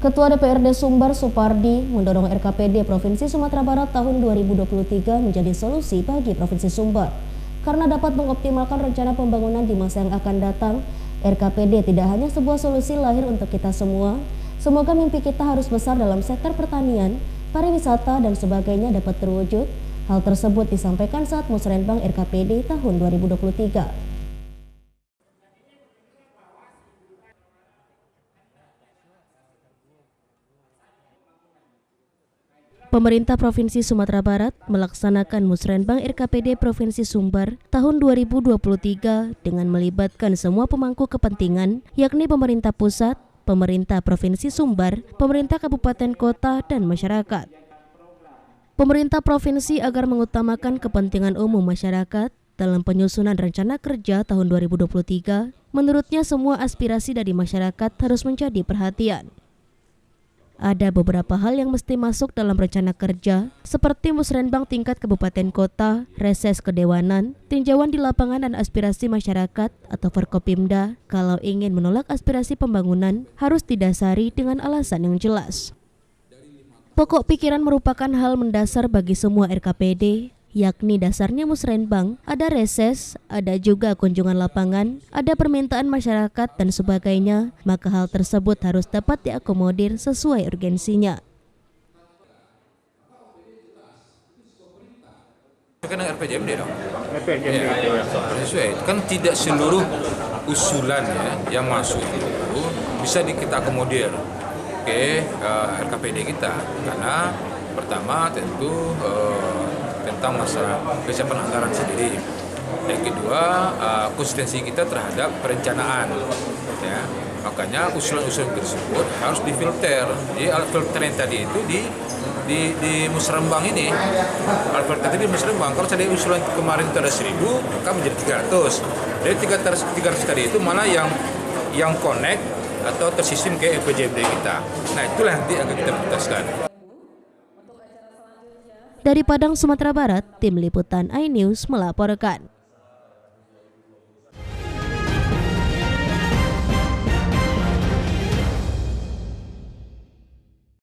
Ketua DPRD Sumbar Supardi mendorong RKPD Provinsi Sumatera Barat tahun 2023 menjadi solusi bagi Provinsi Sumbar. Karena dapat mengoptimalkan rencana pembangunan di masa yang akan datang, RKPD tidak hanya sebuah solusi lahir untuk kita semua. Semoga mimpi kita harus besar dalam sektor pertanian, pariwisata, dan sebagainya dapat terwujud. Hal tersebut disampaikan saat Musrenbang RKPD tahun 2023. Pemerintah Provinsi Sumatera Barat melaksanakan Musrenbang RKPD Provinsi Sumbar tahun 2023 dengan melibatkan semua pemangku kepentingan, yakni pemerintah pusat, pemerintah Provinsi Sumbar, pemerintah kabupaten kota, dan masyarakat. Pemerintah provinsi agar mengutamakan kepentingan umum masyarakat dalam penyusunan rencana kerja tahun 2023, menurutnya semua aspirasi dari masyarakat harus menjadi perhatian. Ada beberapa hal yang mesti masuk dalam rencana kerja, seperti musrenbang tingkat kabupaten kota, reses kedewanan, tinjauan di lapangan dan aspirasi masyarakat atau Forkopimda. Kalau ingin menolak aspirasi pembangunan, harus didasari dengan alasan yang jelas. Pokok pikiran merupakan hal mendasar bagi semua RKPD, yakni dasarnya musrenbang, ada reses, ada juga kunjungan lapangan, ada permintaan masyarakat dan sebagainya, maka hal tersebut harus dapat diakomodir sesuai urgensinya. Kan RPJMD dong. RPJMD ya, sesuai. Kan tidak seluruh usulan yang masuk itu bisa kita akomodir ke RKPD kita, karena pertama tentu tentang masalah kesiapan anggaran sendiri. Yang kedua, konsistensi kita terhadap perencanaan. Ya, makanya usulan-usulan tersebut harus difilter. Jadi alat filter yang tadi itu di musrenbang ini, alat filter tadi di musrenbang. Kalau tadi usulan kemarin itu ada 1.000, maka menjadi 300. Dari 300 tadi itu mana yang connect atau tersistem ke RPJMD kita. Nah, itulah nanti akan kita putuskan. Dari Padang, Sumatera Barat, Tim Liputan iNews melaporkan.